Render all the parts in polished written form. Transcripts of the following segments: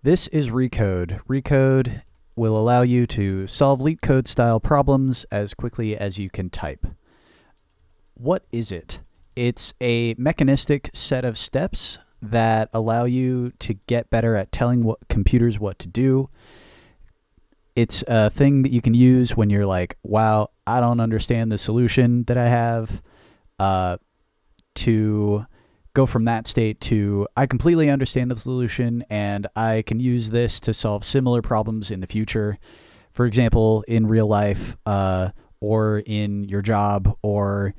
This is Recode. Recode will allow you to solve leak code style problems as quickly as you can type. What is it? It's a mechanistic set of steps that allow you to get better at telling computers what to do. It's a thing that you can use when you're like, wow, I don't understand the solution that I have, to go from that state to I completely understand the solution and I can use this to solve similar problems in the future. For example, in real life, or in your job, or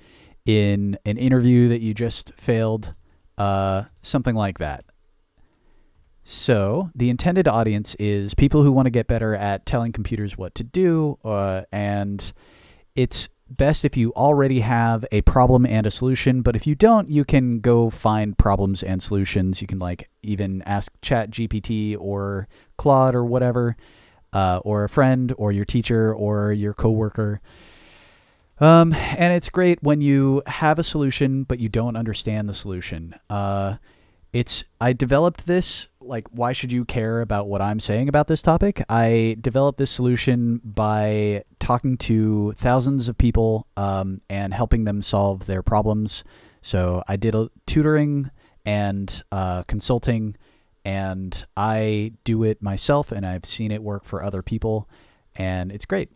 in an interview that you just failed, something like that. So the intended audience is people who want to get better at telling computers what to do, and it's best if you already have a problem and a solution, but if you don't, you can go find problems and solutions. You can even ask ChatGPT or Claude or whatever, or a friend or your teacher or your coworker. And it's great when you have a solution, but you don't understand the solution. I developed this, why should you care about what I'm saying about this topic? I developed this solution by talking to thousands of people, and helping them solve their problems. So I did tutoring and consulting, and I do it myself, and I've seen it work for other people, and it's great.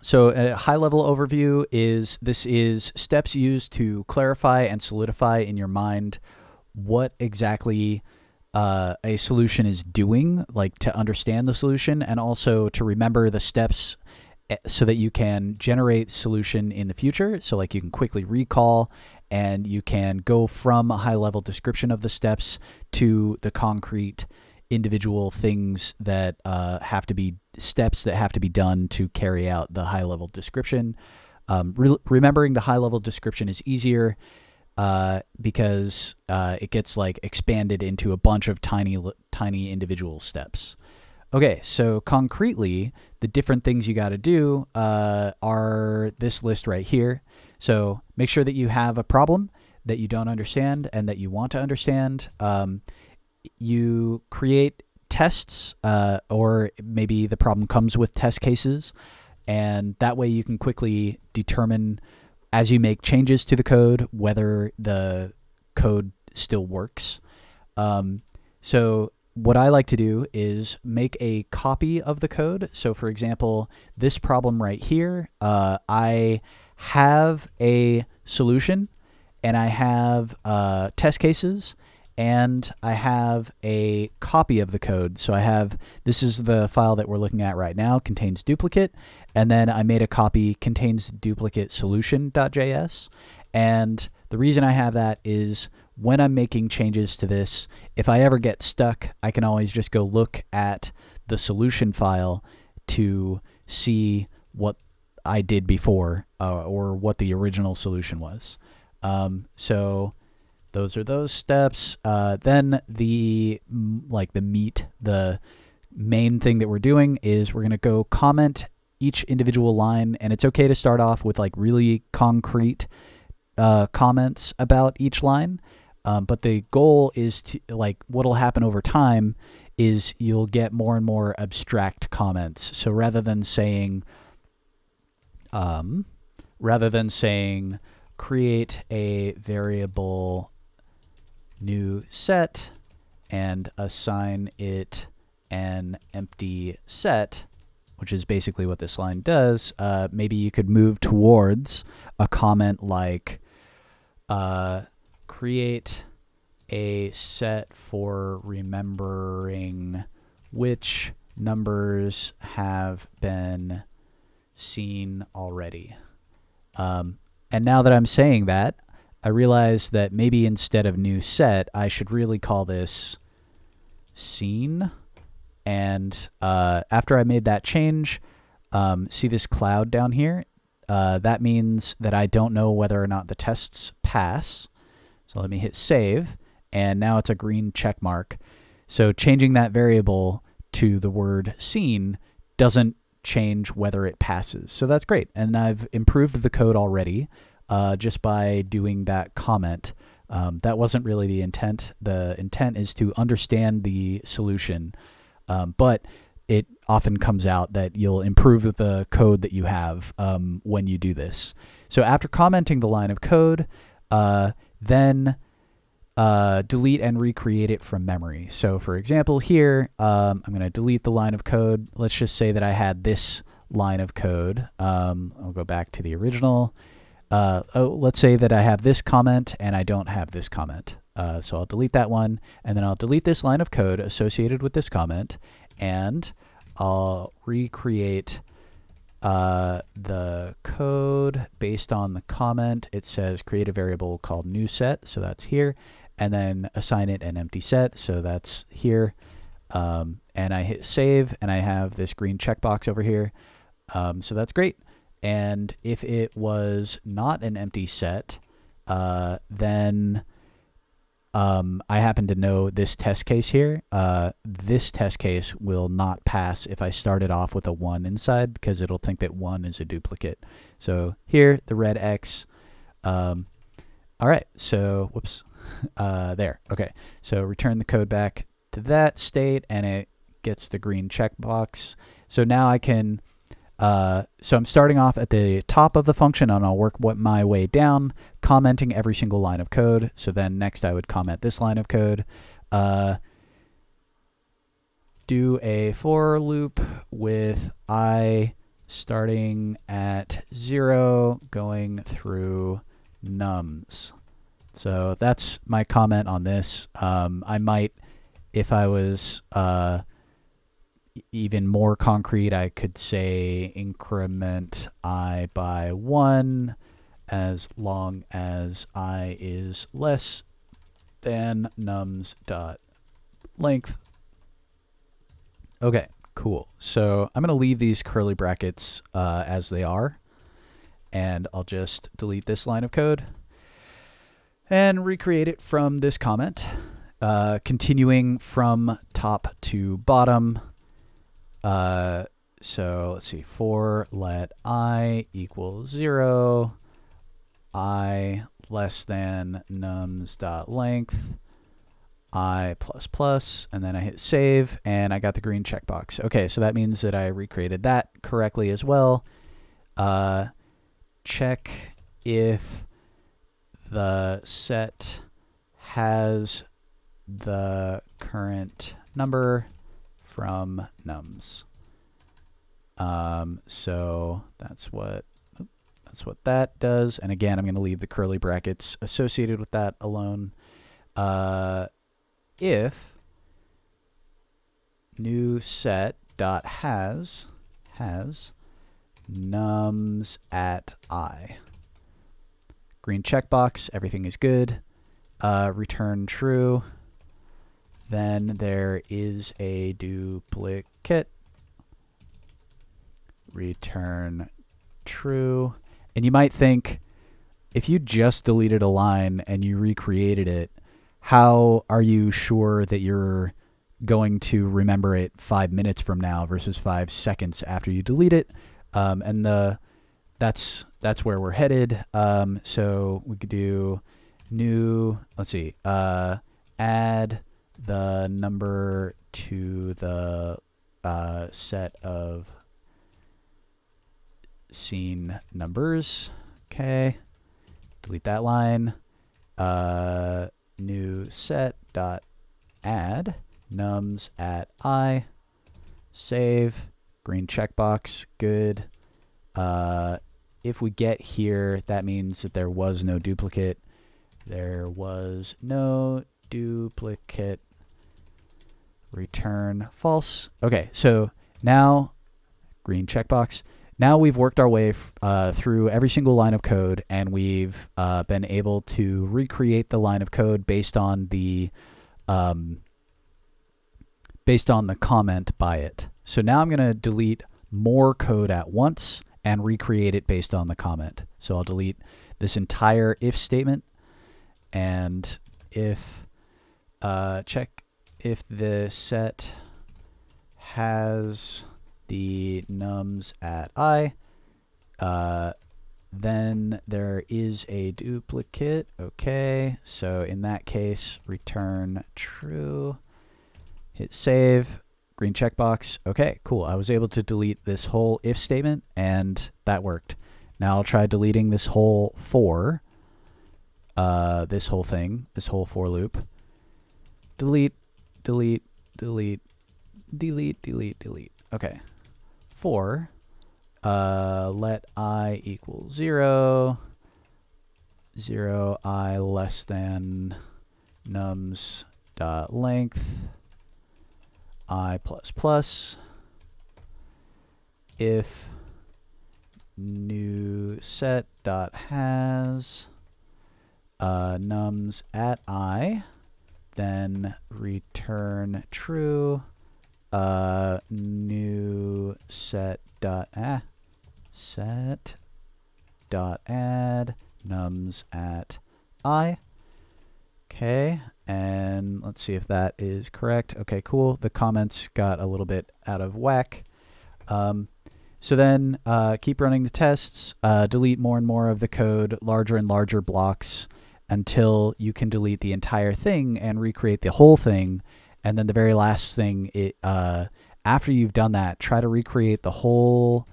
So a high-level overview is this is steps used to clarify and solidify in your mind what exactly a solution is doing, to understand the solution, and also to remember the steps so that you can generate solution in the future. So you can quickly recall, and you can go from a high-level description of the steps to the concrete individual things that have to be steps that have to be done to carry out the high-level description. Remembering the high-level description is easier because it gets expanded into a bunch of tiny individual steps. Okay, so concretely, the different things you got to do are this list right here. So make sure that you have a problem that you don't understand and that you want to understand. You create tests, or maybe the problem comes with test cases, and that way you can quickly determine as you make changes to the code whether the code still works. So what I like to do is make a copy of the code. So for example, this problem right here, I have a solution, and I have test cases, and I have a copy of the code. So this is the file that we're looking at right now, contains duplicate, and then I made a copy, contains duplicate solution.js. And the reason I have that is when I'm making changes to this, if I ever get stuck, I can always just go look at the solution file to see what I did before, or what the original solution was. So those are those steps. Then the meat, the main thing that we're doing is we're going to go comment each individual line, and it's okay to start off with really concrete comments about each line. But the goal is to what'll happen over time is you'll get more and more abstract comments. So rather than saying create a variable new set and assign it an empty set, which is basically what this line does, maybe you could move towards a comment like create a set for remembering which numbers have been seen already. And now that I'm saying that, I realize that maybe instead of new set, I should really call this scene. And after I made that change, see this cloud down here? That means that I don't know whether or not the tests pass. So let me hit save, and now it's a green check mark. So changing that variable to the word scene doesn't change whether it passes. So that's great. And I've improved the code already just by doing that comment. That wasn't really the intent. The intent is to understand the solution, but it often comes out that you'll improve the code that you have when you do this. So after commenting the line of code, then delete and recreate it from memory. So for example, here, I'm going to delete the line of code. Let's just say that I had this line of code. I'll go back to the original. Let's say that I have this comment and I don't have this comment. So I'll delete that one, and then I'll delete this line of code associated with this comment, and I'll recreate the code based on the comment. It says create a variable called new set, so that's here, and then assign it an empty set, so that's here. And I hit save, and I have this green checkbox over here. So that's great. And if it was not an empty set, then I happen to know this test case here. This test case will not pass if I started off with a 1 inside, because it'll think that 1 is a duplicate. So here, the red X. All right, so whoops, there. Okay, so return the code back to that state, and it gets the green checkbox. So now I can, so I'm starting off at the top of the function, and I'll work my way down, commenting every single line of code. So then next I would comment this line of code. Do a for loop with I starting at 0, going through nums. So that's my comment on this. I might, if I was even more concrete, I could say increment I by 1 as long as I is less than nums dot length. Okay, cool. So I'm going to leave these curly brackets as they are, and I'll just delete this line of code and recreate it from this comment, continuing from top to bottom. So let's see, for let I equal 0, I less than nums dot length, I plus plus, and then I hit save, and I got the green checkbox. Okay, so that means that I recreated that correctly as well. Check if the set has the current number from nums. So that's what that does. And again, I'm going to leave the curly brackets associated with that alone. If new set dot has nums at I. Green checkbox, everything is good. Return true. Then there is a duplicate. Return true. And you might think, if you just deleted a line and you recreated it, how are you sure that you're going to remember it 5 minutes from now versus 5 seconds after you delete it? And that's where we're headed. So we could do new, let's see, add the number to the set of scene numbers. Okay, delete that line. New set dot add nums at I. Save. Green checkbox. Good. If we get here, that means that there was no duplicate. There was no duplicate. Return false. Okay, so now, green checkbox. Now we've worked our way through every single line of code, and we've been able to recreate the line of code based on the comment by it. So now I'm going to delete more code at once and recreate it based on the comment. So I'll delete this entire if statement, and if check if the set has the nums at I, Then there is a duplicate. Okay, so in that case, return true. Hit save. Green checkbox. Okay, cool. I was able to delete this whole if statement, and that worked. Now I'll try deleting this whole for, this whole thing, this whole for loop. Delete, delete, delete, delete, delete, delete. Okay. For, let I equal 0, 0 I less than nums dot length, I plus plus, if new set dot has nums at I, then return true, new set dot set dot add nums at I. Okay, and let's see if that is correct. Okay, cool. The comments got a little bit out of whack. So then keep running the tests, delete more and more of the code, larger and larger blocks, until you can delete the entire thing and recreate the whole thing. And then the very last thing, after you've done that, try to recreate the whole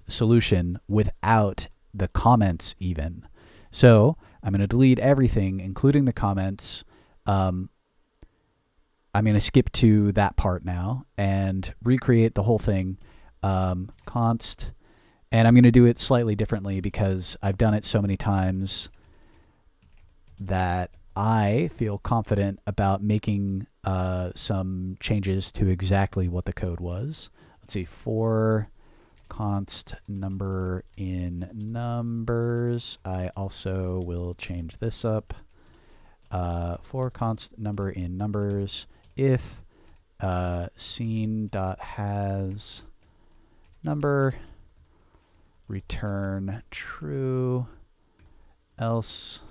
solution without the comments even. So I'm going to delete everything, including the comments. I'm going to skip to that part now and recreate the whole thing. Const, and I'm going to do it slightly differently because I've done it so many times that I feel confident about making some changes to exactly what the code was. Let's see, for const number in numbers. I also will change this up. For const number in numbers, if scene.has number, return true, else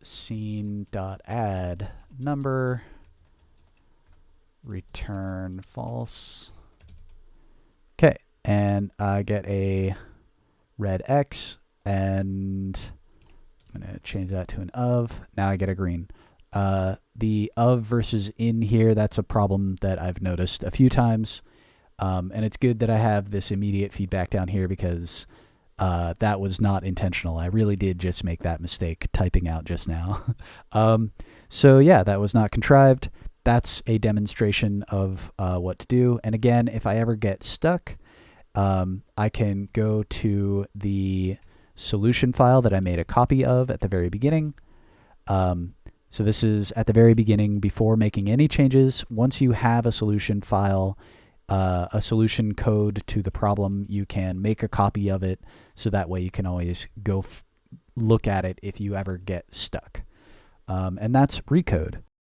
scene.add number, return false. Okay, and I get a red X, and I'm going to change that to an of. Now I get a green. The of versus in here, that's a problem that I've noticed a few times. And it's good that I have this immediate feedback down here because that was not intentional. I really did just make that mistake typing out just now. So yeah, that was not contrived. That's a demonstration of what to do. And again, if I ever get stuck, I can go to the solution file that I made a copy of at the very beginning. So this is at the very beginning before making any changes. Once you have a solution file, a solution code to the problem, you can make a copy of it so that way you can always go look at it if you ever get stuck. And that's recode.